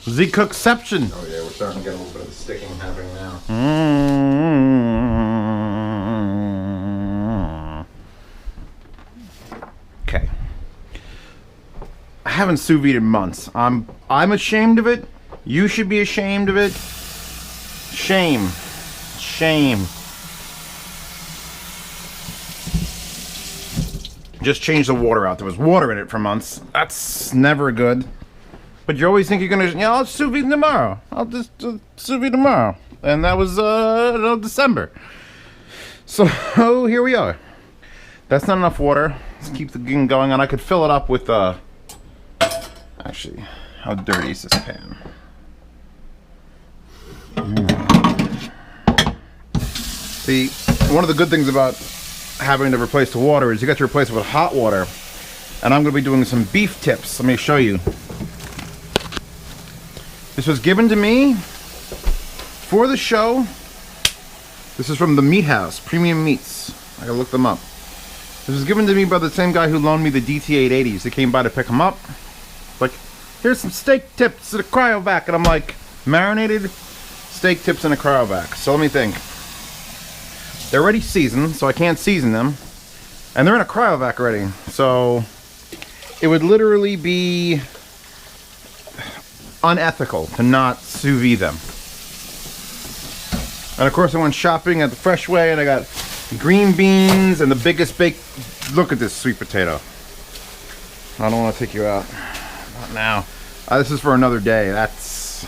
The cookception. Oh yeah, we're starting to get a little bit of the sticking happening now. Okay. I haven't sous vide in months. I'm ashamed of it. You should be ashamed of it. Shame. Shame. Just changed the water out. There was water in it for months. That's never good. But you always think you're gonna, I'll sous vide tomorrow. I'll just sous vide tomorrow. And that was December. So here we are. That's not enough water. Let's keep the game going, and I could fill it up with actually, how dirty is this pan? See, one of the good things about having to replace the water is you got to replace it with hot water. And I'm going to be doing some beef tips. Let me show you. This was given to me for the show. This is from the Meat House, Premium Meats. I gotta look them up. This was given to me by the same guy who loaned me the DT880s. They came by to pick them up. Like, here's some steak tips in a cryovac. And I'm like, marinated steak tips in a cryovac. So let me think. They're already seasoned, so I can't season them. And they're in a cryovac already. So it would literally be unethical to not sous vide them. And of course I went shopping at the Fresh Way and I got green beans and the biggest baked. Look at this sweet potato. I don't want to take you out. Not now. This is for another day. That's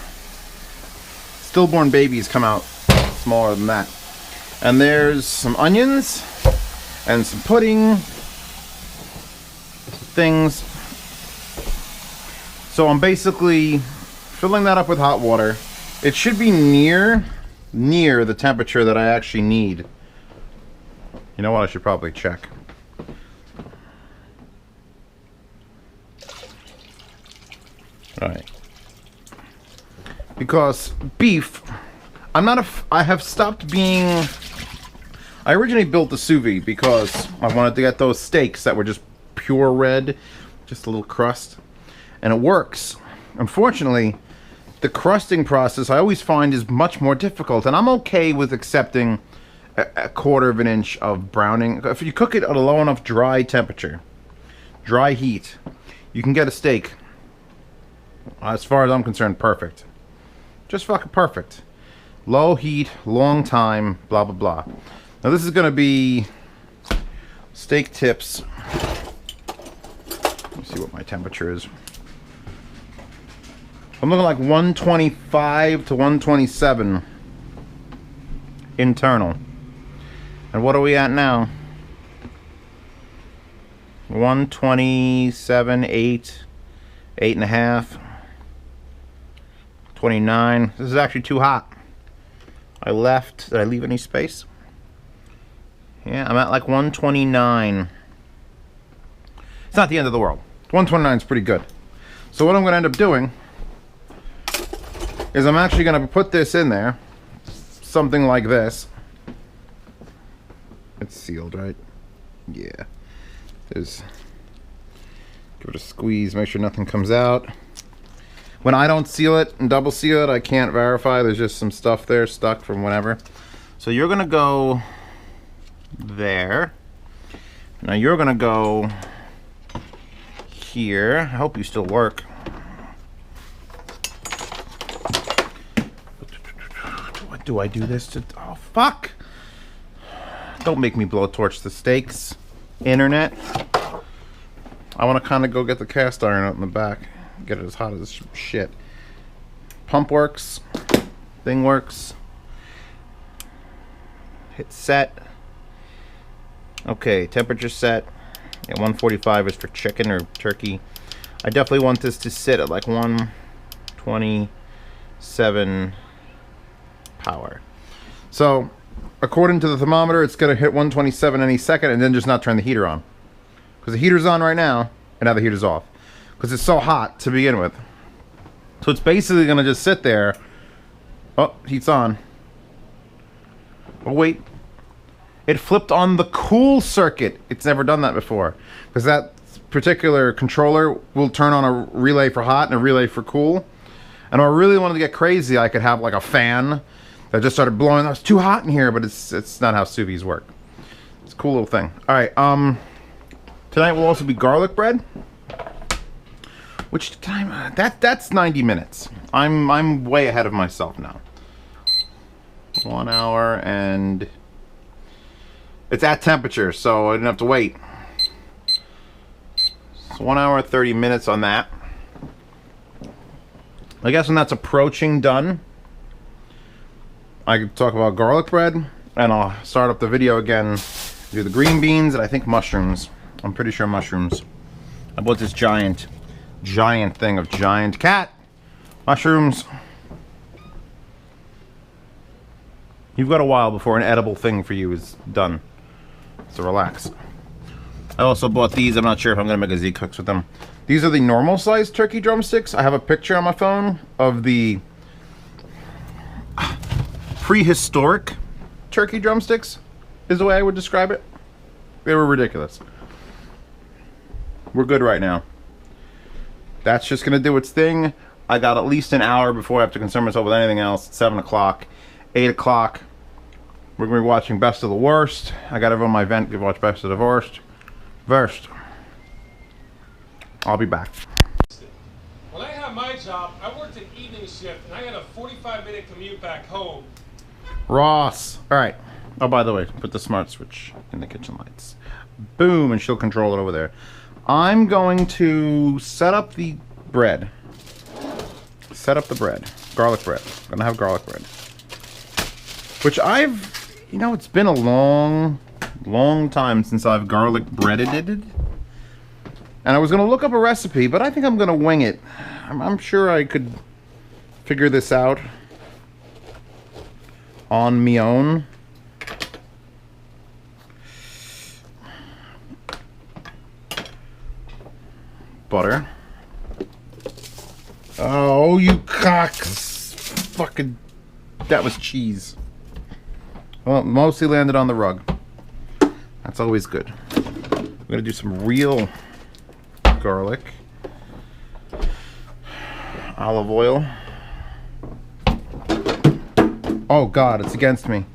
stillborn babies come out smaller than that. And there's some onions and some pudding things. So I'm basically filling that up with hot water. It should be near the temperature that I actually need. You know what? I should probably check. All right. Because beef, I have stopped being. I originally built the sous vide because I wanted to get those steaks that were just pure red, just a little crust, and it works. Unfortunately, the crusting process I always find is much more difficult, and I'm okay with accepting a quarter of an inch of browning. If you cook it at a low enough dry temperature, dry heat, you can get a steak, as far as I'm concerned, perfect. Just fucking perfect. Low heat, long time, blah blah blah. Now this is going to be steak tips. Let me see what my temperature is. I'm looking like 125 to 127 internal. And what are we at now? 127, 8, 8.5, 29. This is actually too hot. I left. Did I leave any space? Yeah, I'm at like 129. It's not the end of the world. 129 is pretty good. So what I'm going to end up doing is I'm actually going to put this in there. Something like this. It's sealed, right? Yeah. Give it a squeeze, make sure nothing comes out. When I don't seal it and double seal it, I can't verify. There's just some stuff there stuck from whatever. So you're going to go there. Now you're going to go here. I hope you still work. Do I do this to... Oh, fuck! Don't make me blowtorch the steaks. Internet. I want to kind of go get the cast iron out in the back. Get it as hot as shit. Pump works. Thing works. Hit set. Okay, temperature set. Yeah, 145 is for chicken or turkey. I definitely want this to sit at like 127 power. So, according to the thermometer, it's going to hit 127 any second and then just not turn the heater on. Because the heater's on right now, and now the heater's off. Because it's so hot to begin with. So it's basically going to just sit there. Oh, heat's on. Oh, wait. It flipped on the cool circuit. It's never done that before. Because that particular controller will turn on a relay for hot and a relay for cool. And if I really wanted to get crazy, I could have like a fan that just started blowing. It's too hot in here, but it's not how sous vides work. It's a cool little thing. All right, tonight will also be garlic bread. Which time? That's 90 minutes. I'm way ahead of myself now. 1 hour and it's at temperature, so I didn't have to wait. So 1 hour 30 minutes on that. I guess when that's approaching done, I could talk about garlic bread, and I'll start up the video again. Do the green beans and I think mushrooms. I'm pretty sure mushrooms. I bought this giant thing of giant cat mushrooms. You've got a while before an edible thing for you is done, so relax. I also bought these. I'm not sure if I'm gonna make a Z-Cooks with them. These are the normal sized turkey drumsticks. I have a picture on my phone of the prehistoric turkey drumsticks, is the way I would describe it. They were ridiculous. We're good right now. That's just gonna do its thing. I got at least an hour before I have to concern myself with anything else. It's 7 o'clock, 8 o'clock. We're gonna be watching Best of the Worst. I got everyone on my event to watch Best of the Worst. I'll be back. When I had my job, I worked an evening shift and I had a 45-minute commute back home. Ross. All right. Oh, by the way, put the smart switch in the kitchen lights. Boom, and she'll control it over there. I'm going to set up the bread. Set up the bread. Garlic bread. I'm gonna have garlic bread. Which you know, it's been a long time since I've garlic breaded it. And I was gonna look up a recipe, but I think I'm gonna wing it. I'm sure I could figure this out on me own. Butter. Oh, you cocks. Fucking. That was cheese. Well, mostly landed on the rug. That's always good. I'm gonna do some real garlic. Olive oil. Oh god, it's against me.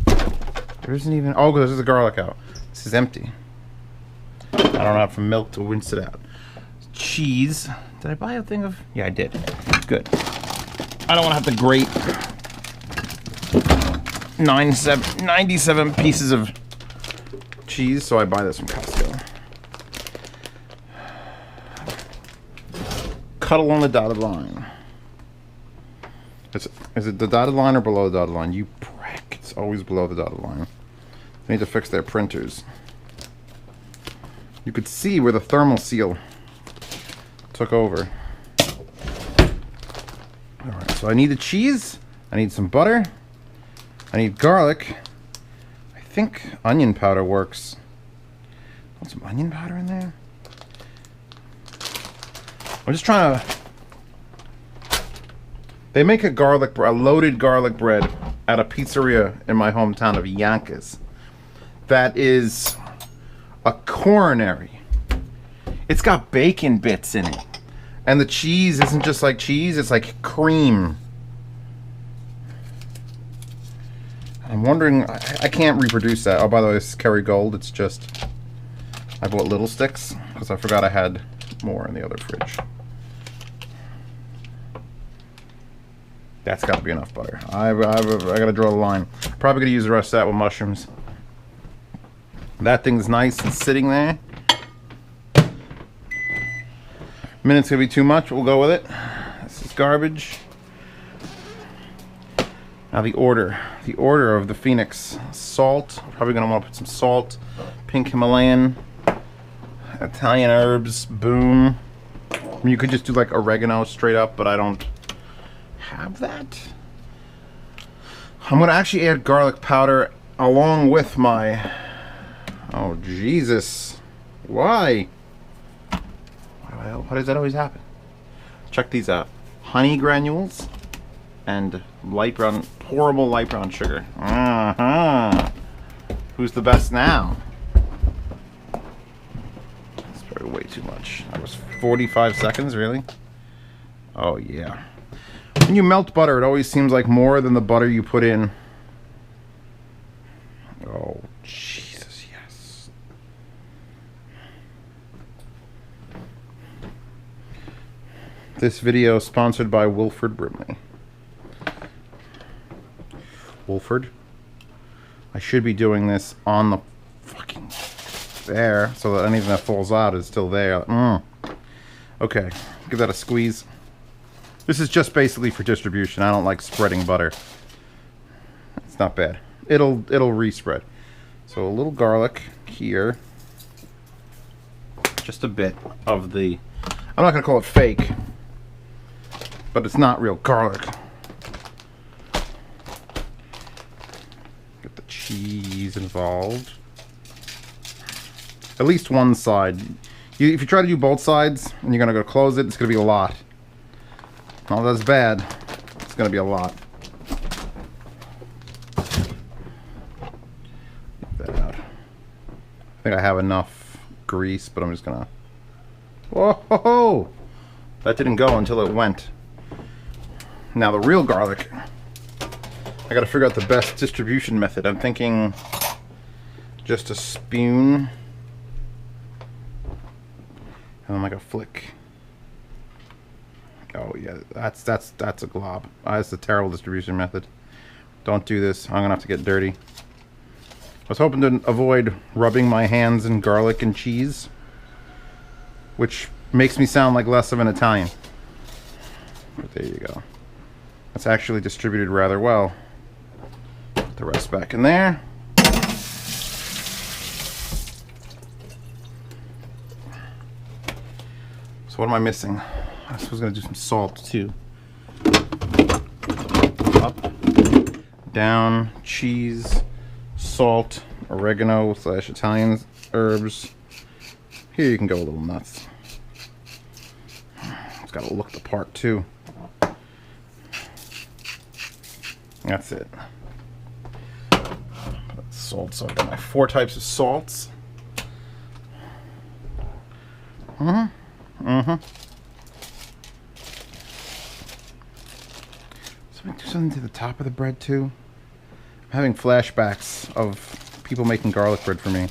There isn't even. Oh, there's the garlic out. This is empty. I don't have from milk to rinse it out. Cheese. Did I buy a thing of? Yeah, I did. Good. I don't want to have to grate 97 pieces of cheese, so I buy this from Costco. Cut along the dotted line. Is it the dotted line or below the dotted line? You prick. It's always below the dotted line. They need to fix their printers. You could see where the thermal seal took over. Alright, so I need the cheese. I need some butter. I need garlic. I think onion powder works. Want some onion powder in there? I'm just trying to... They make a loaded garlic bread at a pizzeria in my hometown of Yonkers. That is a coronary. It's got bacon bits in it. And the cheese isn't just like cheese, it's like cream. I'm wondering, I can't reproduce that. Oh, by the way, this is Kerrygold. It's just, I bought little sticks because I forgot I had more in the other fridge. That's got to be enough butter. I got to draw the line. Probably going to use the rest of that with mushrooms. That thing's nice and sitting there. Minute's going to be too much. We'll go with it. This is garbage. Now the order of the Phoenix. Salt. Probably going to want to put some salt. Pink Himalayan. Italian herbs. Boom. I mean, you could just do like oregano straight up, but I don't have that. I'm going to actually add garlic powder along with my... Oh, Jesus. Why? Why does that always happen? Check these out. Honey granules and light brown, pourable light brown sugar. Who's the best now? That's probably way too much. That was 45 seconds, really? Oh yeah. When you melt butter, it always seems like more than the butter you put in. Oh, Jesus, yes. This video is sponsored by Wilford Brimley. Wilford? I should be doing this on the fucking there, so that anything that falls out is still there. Okay, give that a squeeze. This is just basically for distribution. I don't like spreading butter. It's not bad. It'll respread. So a little garlic here. Just a bit of the... I'm not going to call it fake, but it's not real garlic. Get the cheese involved. At least one side. If you try to do both sides and you're going to go close it, it's going to be a lot. Not that's bad. It's going to be a lot. Get that out. I think I have enough grease, but I'm just going to... Whoa! That didn't go until it went. Now the real garlic. I got to figure out the best distribution method. I'm thinking just a spoon. And then like a flick. Oh yeah, that's a glob. That's a terrible distribution method. Don't do this. I'm gonna have to get dirty. I was hoping to avoid rubbing my hands in garlic and cheese, which makes me sound like less of an Italian. But there you go. That's actually distributed rather well. Put the rest back in there. So what am I missing? I was going to do some salt too. Up, down, cheese, salt, oregano / Italian herbs. Here you can go a little nuts. It's got to look the part too. That's it. Salt. So I've got my 4 types of salts. So I do something to the top of the bread too. I'm having flashbacks of people making garlic bread for me.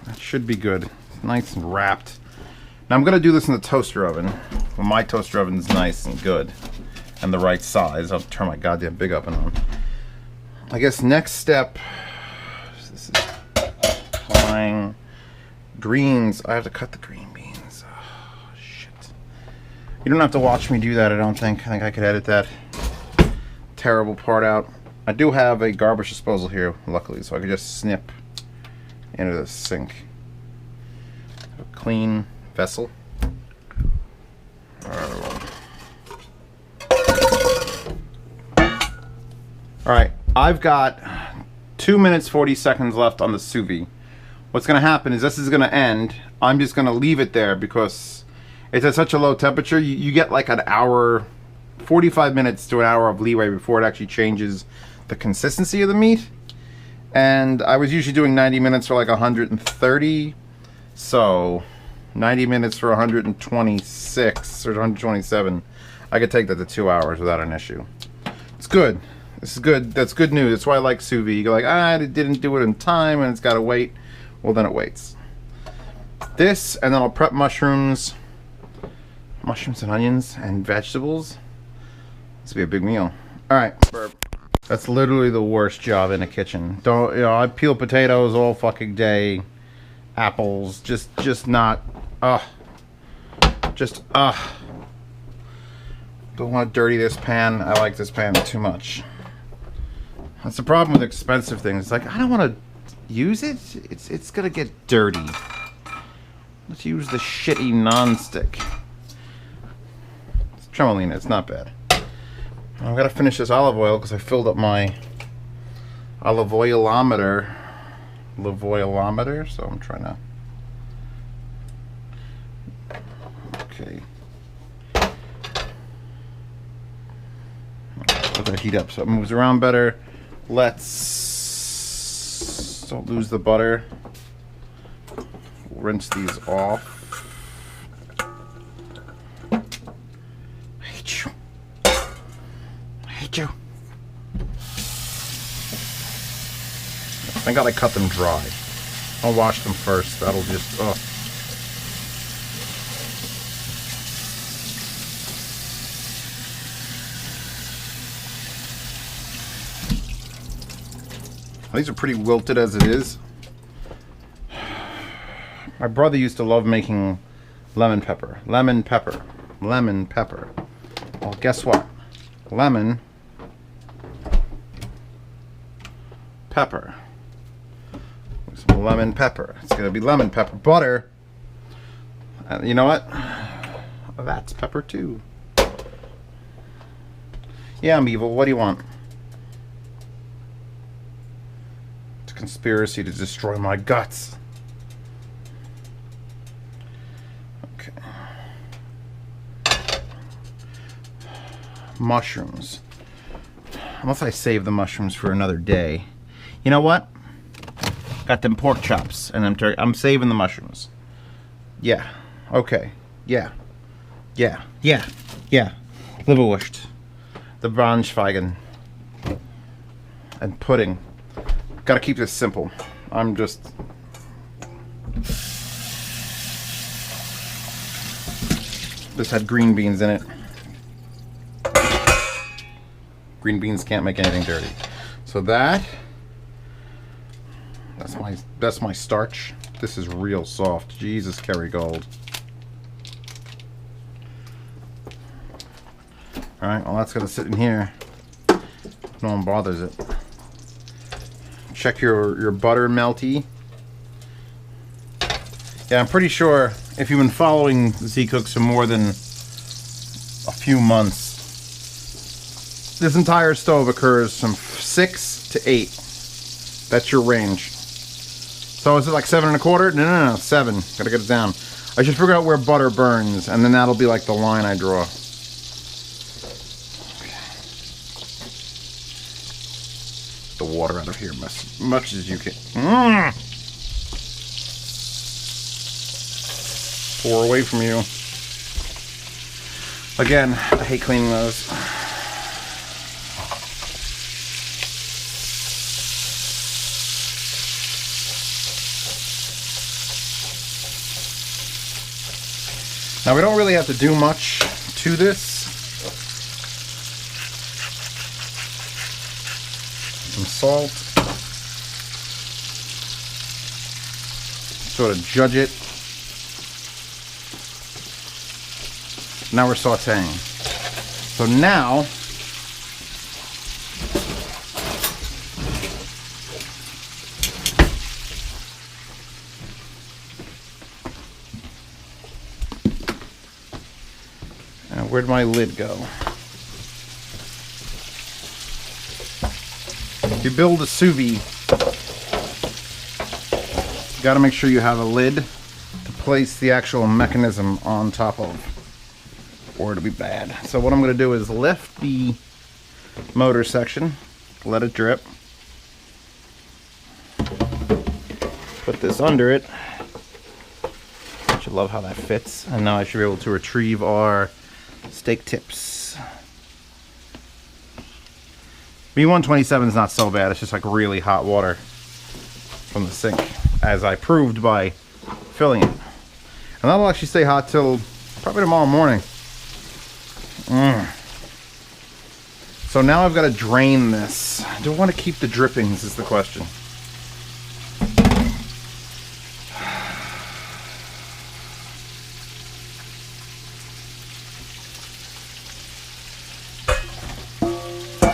That should be good. It's nice and wrapped. Now I'm gonna do this in the toaster oven. Well, my toaster oven is nice and good and the right size. I'll turn my goddamn big oven on. I guess next step. This is applying greens. I have to cut the green beans. Oh, shit. You don't have to watch me do that, I don't think. I think I could edit that terrible part out. I do have a garbage disposal here, luckily, so I can just snip into the sink. A clean vessel. Alright, I've got 2 minutes 40 seconds left on the sous vide. What's going to happen is this is going to end. I'm just going to leave it there because it's at such a low temperature. You get like an hour, 45 minutes to an hour of leeway before it actually changes the consistency of the meat. And I was usually doing 90 minutes for like 130. So 90 minutes for 126 or 127. I could take that to 2 hours without an issue. It's good. This is good. That's good news. That's why I like sous vide. You go like, I didn't do it in time and it's got to wait. Well, then it waits. This, and then I'll prep mushrooms and onions and vegetables. This will be a big meal. All right. That's literally the worst job in a kitchen. Don't, you know, I peel potatoes all fucking day. Apples, just not, don't want to dirty this pan. I like this pan too much. That's the problem with expensive things. It's like, I don't want to use it. It's gonna get dirty. Let's use the shitty non-stick. It's tremolina. It's not bad. I've got to finish this olive oil because I filled up my olive oilometer. So I'm trying to. Okay. Let that heat up so it moves around better. Let's Don't lose the butter. Rinse these off. I hate you. I hate you. Thank God I cut them dry. I'll wash them first. That'll just, ugh. These are pretty wilted as it is. My brother used to love making lemon pepper. Lemon pepper. Lemon pepper. Well, guess what? Lemon pepper. Some lemon pepper. It's gonna be lemon pepper butter. You know what? That's pepper too. Yeah, I'm evil. What do you want? It's a conspiracy to destroy my guts. Okay. Mushrooms. Unless I save the mushrooms for another day. You know what? Got them pork chops, and I'm saving the mushrooms. Yeah. Okay. Yeah. Yeah. Yeah. Yeah. Liverwurst. The Braunschweigen. And pudding. Gotta keep this simple. I'm just... This had green beans in it. Green beans can't make anything dirty. So that's my starch. This is real soft. Jesus, Kerrygold. All right, well, that's gonna sit in here. No one bothers it. Check your butter melty. Yeah, I'm pretty sure if you've been following Z Cooks for more than a few months, this entire stove occurs from 6 to 8. That's your range. So is it like 7 1/4? No, 7. Gotta get it down. I should figure out where butter burns, and then that'll be like the line I draw. The water out of here as much as you can. Pour away from you. Again, I hate cleaning those. Now we don't really have to do much to this. Some salt. Sort of judge it. Now we're sauteing. So now where'd my lid go? If you build a sous vide, you gotta make sure you have a lid to place the actual mechanism on top of, or it'll be bad. So what I'm gonna do is lift the motor section, let it drip, put this under it. I love how that fits, and now I should be able to retrieve our steak tips. B127 is not so bad. It's just like really hot water from the sink, as I proved by filling it. And that'll actually stay hot till probably tomorrow morning. So now I've got to drain this. Do I want to keep the drippings is the question.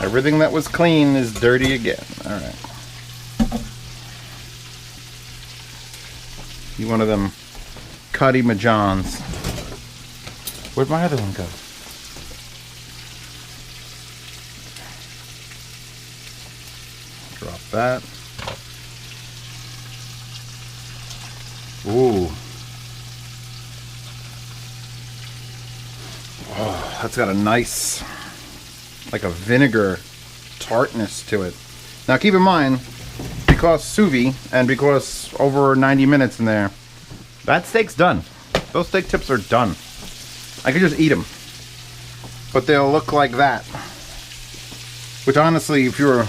Everything that was clean is dirty again. All right. You one of them Cuddy Mahjons. Where'd my other one go? Drop that. Ooh. Oh, that's got a nice, like a vinegar tartness to it. Now keep in mind, because sous vide and because over 90 minutes in there, that steak's done. Those steak tips are done. I could just eat them, but they'll look like that. Which honestly, if you're a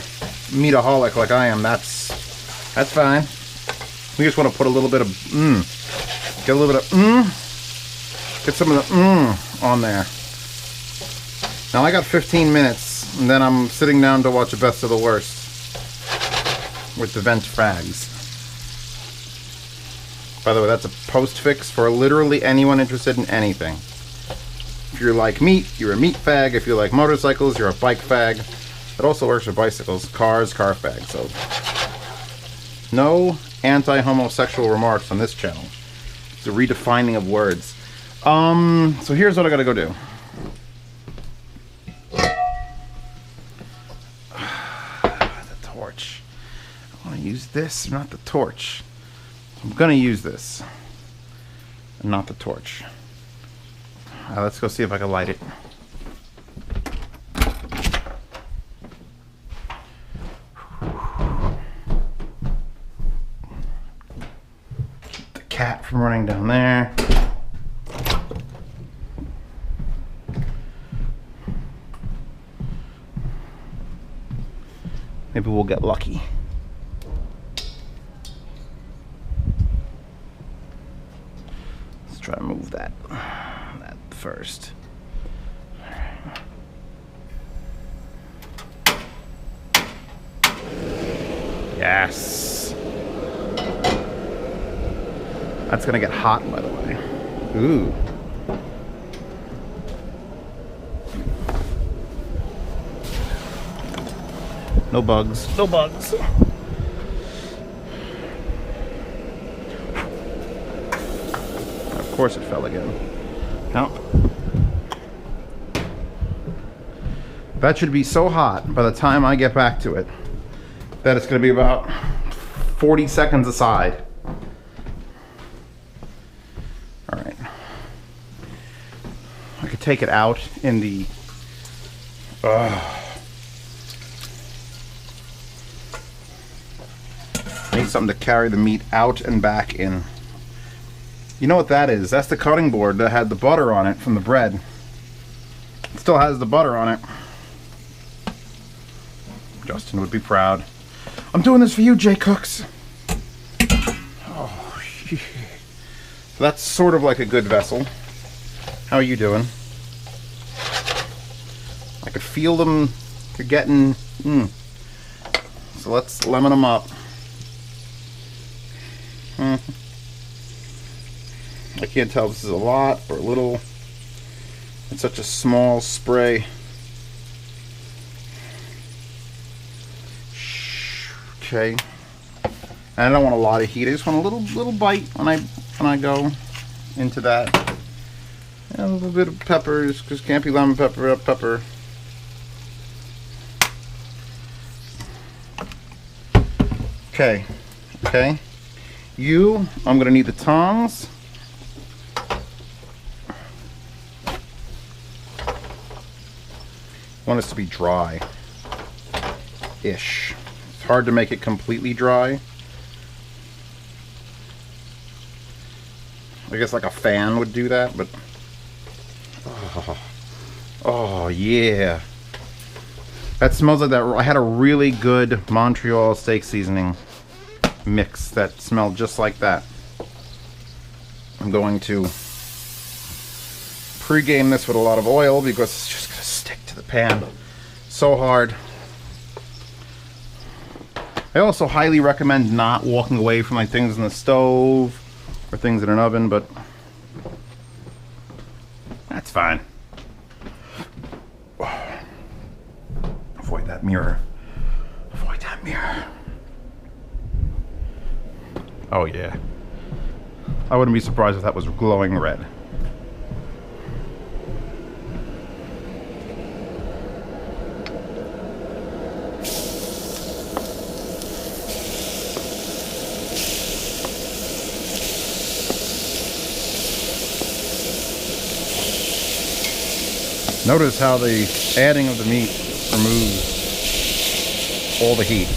meataholic like I am, that's fine. We just want to put a little bit of get a little bit of get some of the on there. Now I got 15 minutes, and then I'm sitting down to watch the best of the worst with the vent frags. By the way, that's a post fix for literally anyone interested in anything. If you're like meat, you're a meat fag. If you like motorcycles, you're a bike fag. It also works for bicycles, cars, car fag. So no anti-homosexual remarks on this channel. It's a redefining of words. So here's what I gotta go do. The torch. I wanna use this, not the torch. I'm gonna use this, and not the torch. Let's go see if I can light it. Keep the cat from running down there. Maybe we'll get lucky. Let's try to move that first. Yes. That's gonna get hot, by the way. Ooh. No bugs. No bugs. Of course it fell again. No. That should be so hot by the time I get back to it that it's going to be about 40 seconds aside. All right. I could take it out in the... Need something to carry the meat out and back in. You know what that is? That's the cutting board that had the butter on it from the bread. It still has the butter on it. Justin would be proud. I'm doing this for you, Jay Cooks. Oh, yeah. So that's sort of like a good vessel. How are you doing? I could feel them getting... So let's lemon them up. I can't tell if this is a lot or a little. It's such a small spray. Okay. And I don't want a lot of heat. I just want a little bite when I go into that. And a little bit of peppers, because can't be lemon pepper up pepper. Okay. Okay. I'm gonna need the tongs. I want this to be dry-ish. It's hard to make it completely dry. I guess like a fan would do that, but oh yeah, that smells like that. I had a really good Montreal steak seasoning mix that smelled just like that. I'm going to pre-game this with a lot of oil because it's just gonna stick to the pan so hard. I also highly recommend not walking away from like things in the stove or things in an oven, but that's fine. Avoid that mirror. Avoid that mirror. Oh yeah. I wouldn't be surprised if that was glowing red. Notice how the adding of the meat removes all the heat.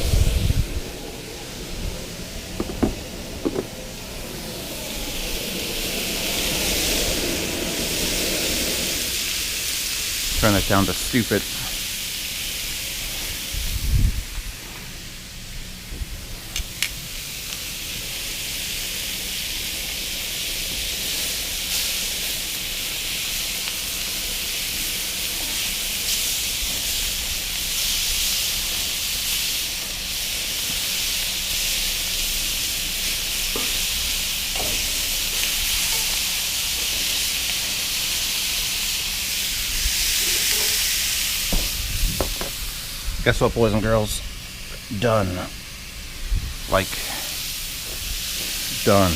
turn it down to stupid. Guess what, boys and girls? Done. Like, done.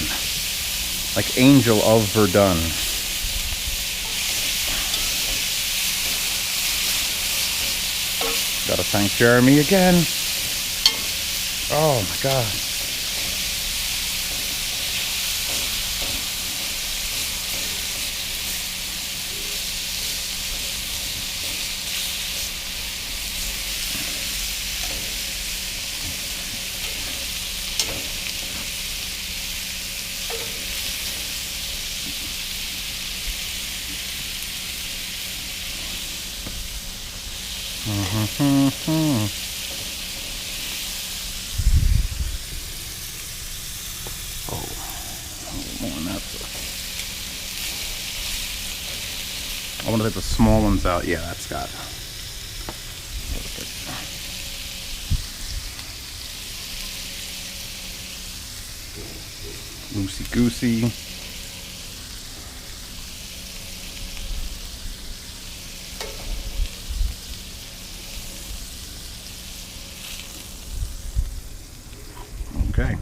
Like Angel of Verdun. Gotta thank Jeremy again. Oh my god. Oh, more than that. I want to take the small ones out. Yeah, that's got. Loosey goosey. Okay.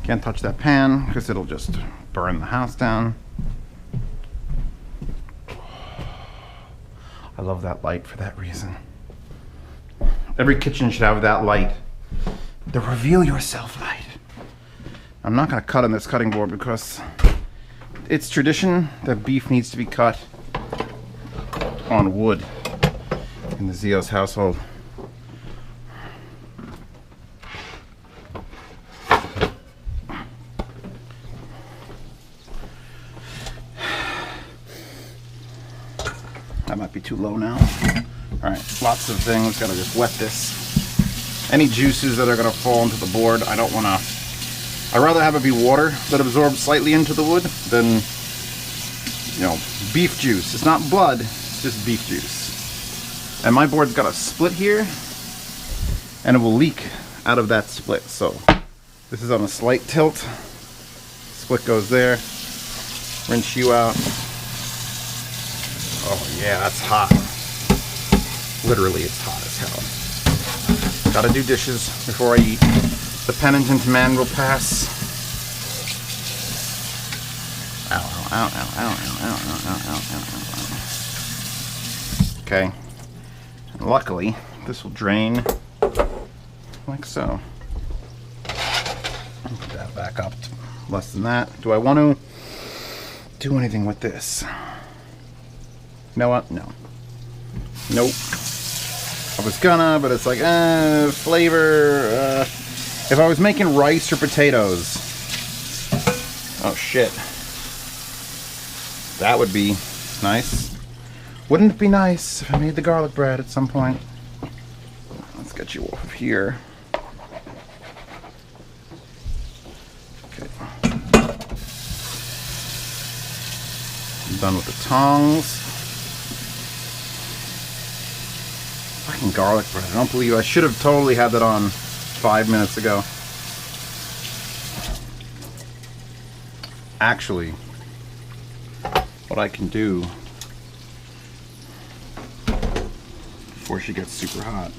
Can't touch that pan because it'll just burn the house down. I love that light for that reason. Every kitchen should have that light. The reveal yourself light. I'm not going to cut on this cutting board because it's tradition that beef needs to be cut on wood in the Zios household. That might be too low now. Alright, lots of things. Gotta just wet this. Any juices that are gonna fall into the board, I don't wanna. I'd rather have it be water that absorbs slightly into the wood than, you know, beef juice. It's not blood, it's just beef juice. And my board's got a split here, and it will leak out of that split. So this is on a slight tilt. Split goes there. Rinse you out. Oh yeah, that's hot. Literally, it's hot as hell. Gotta do dishes before I eat. The penitent man will pass. Ow, ow, ow, ow, ow, ow, ow, ow, ow, ow, ow. Okay. And luckily, this will drain like so. I'll put that back up to less than that. Do I want to do anything with this? You know what? No. Nope. I was gonna, but it's like, flavor. If I was making rice or potatoes. Oh shit. That would be nice. Wouldn't it be nice if I made the garlic bread at some point? Let's get you off of here. Okay. I'm done with the tongs. Fucking garlic bread. I don't believe I should have totally had that on 5 minutes ago. Actually, what I can do before she gets super hot,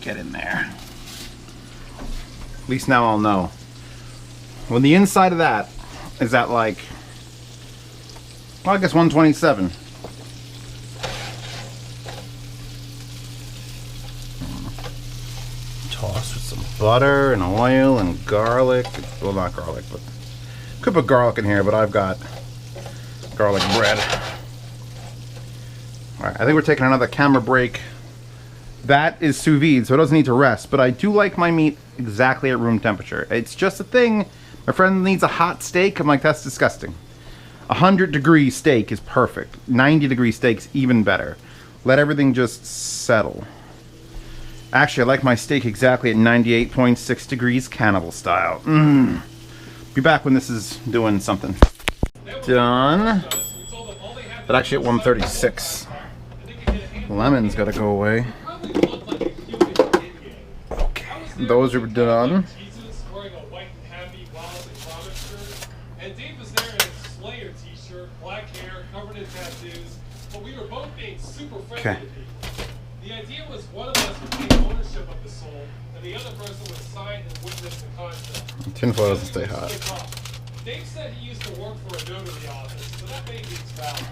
get in there. At least now I'll know. When the inside of that is at like, well, I guess 127. Toss with some butter and oil and garlic. Well, not garlic, but could put garlic in here, but I've got garlic bread. Alright, I think we're taking another camera break. That is sous vide, so it doesn't need to rest, but I do like my meat exactly at room temperature. It's just a thing. My friend needs a hot steak. I'm like, that's disgusting. 100-degree steak is perfect. 90-degree steak's even better. Let everything just settle. Actually, I like my steak exactly at 98.6 degrees, cannibal style. Be back when this is doing something. Done. But actually at 136. Lemon's gotta go away. Okay, those are done. And Dave was there in a Slayer t-shirt, black hair, covered in tattoos, but we were both being super friendly to people. The idea was one of us would take ownership of the soul, and the other person would sign and witness the contract. Tinfoil doesn't stay hot. Dave said he used to work for a notary office, so that made things valid.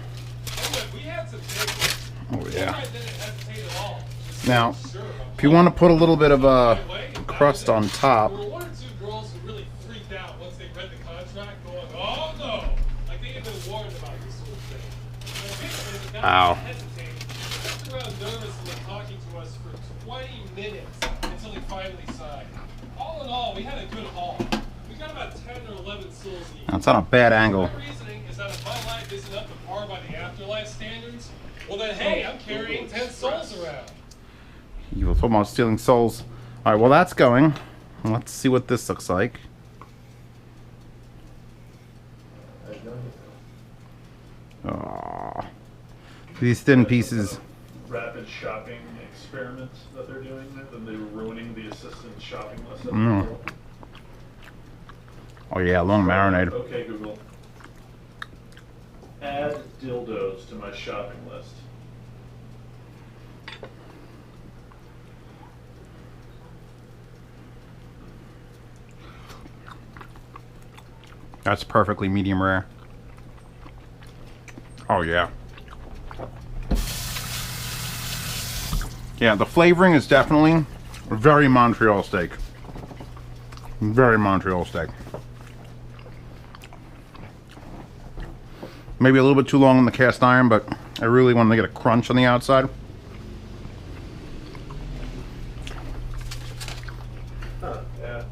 Anyway, we had some takers. Oh yeah. I didn't hesitate at all. Now, if you want to put a little bit of a crust on top. There were one or two girls who really freaked out once they read the contract, going, "Oh no!" Like they had been warned about this sort of thing. So basically, the guy hesitated, walked around nervous and was talking to us for 20 minutes until he finally signed. All in all, we had a good haul. We got about 10 or 11 souls each. That's on a bad angle. My reasoning is that if my life isn't up to par by the afterlife standards, well then, hey, I'm carrying 10 souls around. You were talking about stealing souls. Alright, well that's going. Let's see what this looks like. Aww. These thin pieces. Rapid shopping experiments that they're doing, and they're ruining the assistant shopping list. Oh yeah, long marinade. Okay, Google. Add dildos to my shopping list. That's perfectly medium rare. Oh yeah. Yeah, the flavoring is definitely very Montreal steak. Very Montreal steak. Maybe a little bit too long in the cast iron, but I really want to get a crunch on the outside. Yeah.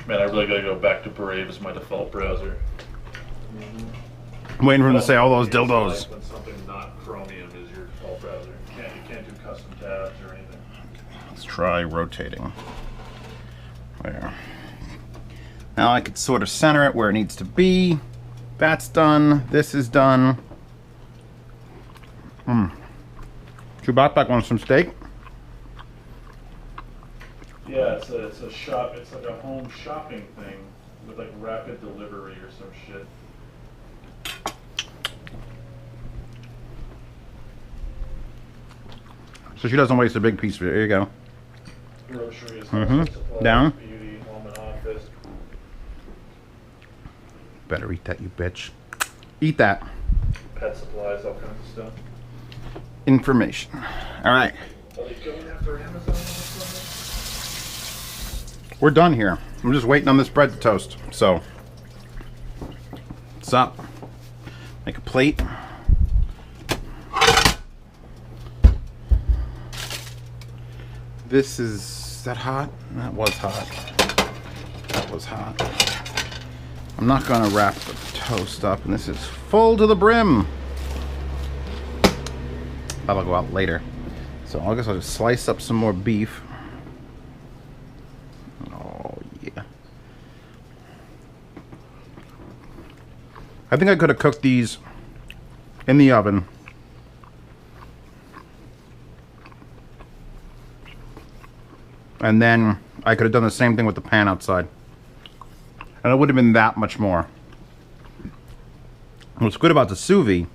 Man, I really gotta go back to Brave as my default browser. I'm waiting for him to say all those dildos. When something not Chromium is your default browser, you can't do custom tabs or anything. Let's try rotating. There. Now I could sort of center it where it needs to be. That's done. This is done. Chewbacca wants some steak. Yeah, it's a shop. It's like a home shopping thing with like rapid delivery or some shit. So she doesn't waste a big piece of it. Here you go. Groceries, Mhm. supplies, Down. beauty, home and office. Better eat that, you bitch. Eat that. Pet supplies, all kinds of stuff. Information. All right. Are they going after Amazon or something? We're done here. I'm just waiting on this bread to toast. So, what's up? Make a plate. This is that hot? That was hot. That was hot. I'm not gonna wrap the toast up, and this is full to the brim. That'll go out later. So I guess I'll just slice up some more beef. Oh yeah. I think I could have cooked these in the oven. And then I could have done the same thing with the pan outside. And it would have been that much more. What's good about the sous vide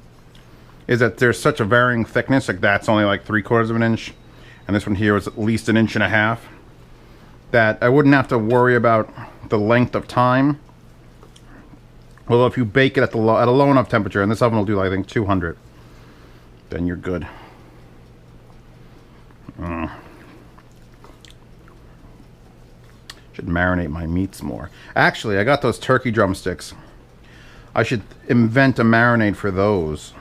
is that there's such a varying thickness. Like that's only like 3/4 of an inch. And this one here is at least 1.5 inches. That I wouldn't have to worry about the length of time. Well, if you bake it at a low enough temperature, and this oven will do, I think, 200, then you're good. Should marinate my meats more. Actually, I got those turkey drumsticks. I should invent a marinade for those.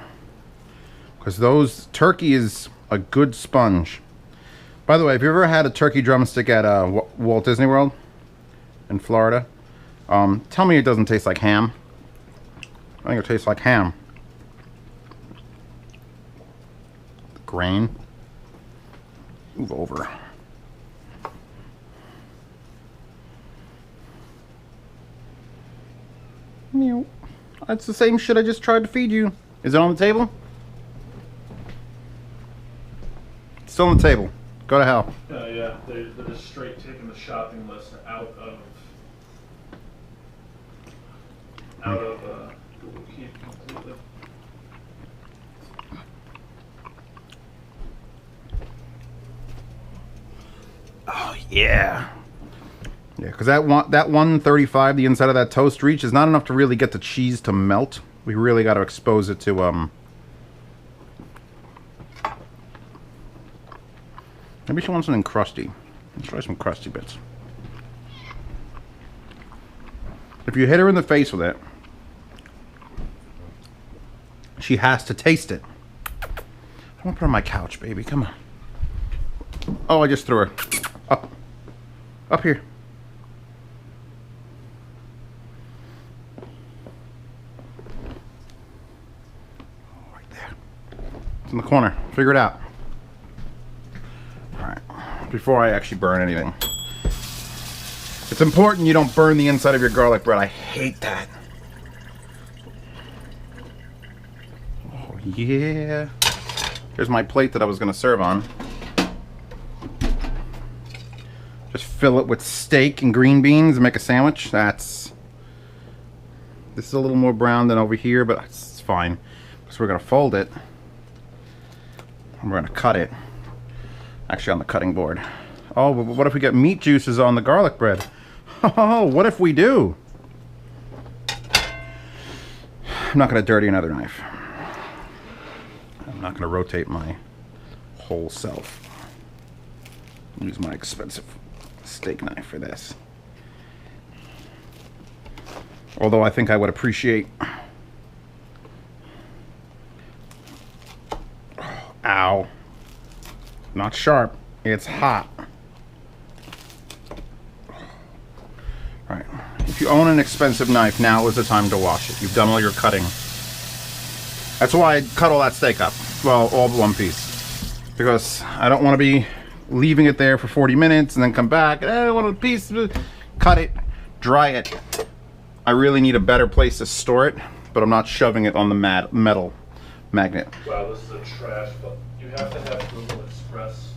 Because turkey is a good sponge. By By the way, have you ever had a turkey drumstick at Walt Disney World in Florida? Tell me it doesn't taste like ham. I think it tastes like ham. The grain. Move over. Meow. That's the same shit I just tried to feed you. Is it on the table? It's still on the table. Go to hell. Yeah, they're just straight taking the shopping list out of Google Keep completely. Oh yeah. Yeah, because that 135, the inside of that toast reach, is not enough to really get the cheese to melt. We really got to expose it to maybe she wants something crusty. Let's try some crusty bits. If you hit her in the face with it, she has to taste it. I want to put her on my couch, baby. Come on. Oh, I just threw her. Up here. Right there. It's in the corner. Figure it out. Alright. Before I actually burn anything. It's important you don't burn the inside of your garlic bread. I hate that. Oh, yeah. Here's my plate that I was going to serve on. Just fill it with steak and green beans and make a sandwich. This is a little more brown than over here, but it's fine. So we're going to fold it. And we're going to cut it. Actually on the cutting board. Oh, but what if we get meat juices on the garlic bread? Oh, what if we do? I'm not going to dirty another knife. I'm not going to rotate my whole self. Use my expensive steak knife for this. Although I think I would appreciate... Ow. Not sharp. It's hot. Alright. If you own an expensive knife, now is the time to wash it. You've done all your cutting. That's why I cut all that steak up. Well, all but one piece. Because I don't want to be leaving it there for 40 minutes and then come back. I want a piece. Cut it. Dry it. I really need a better place to store it, but I'm not shoving it on the metal magnet. Wow, this is a trash, but you have to have Google Express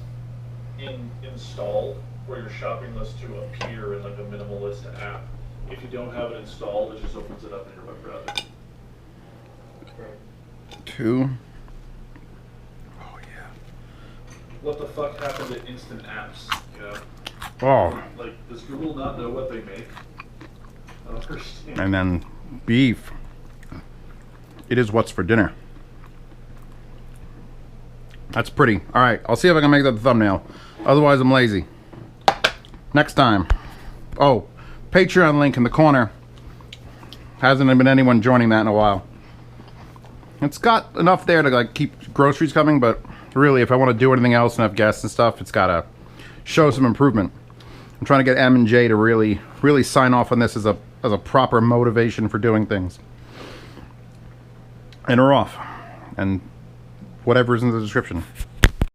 installed for your shopping list to appear in like a minimalist app. If you don't have it installed, it just opens it up in your web browser. Two. Oh yeah. What the fuck happened to instant apps? You know? Oh. Like, does Google not know what they make? I don't understand. And then beef. It is what's for dinner. That's pretty. Alright, I'll see if I can make that the thumbnail. Otherwise, I'm lazy. Next time. Oh, Patreon link in the corner. Hasn't been anyone joining that in a while. It's got enough there to like keep groceries coming, but really, if I want to do anything else and have guests and stuff, it's got to show some improvement. I'm trying to get M and J to really sign off on this as a proper motivation for doing things. And we're off. And whatever's in the description.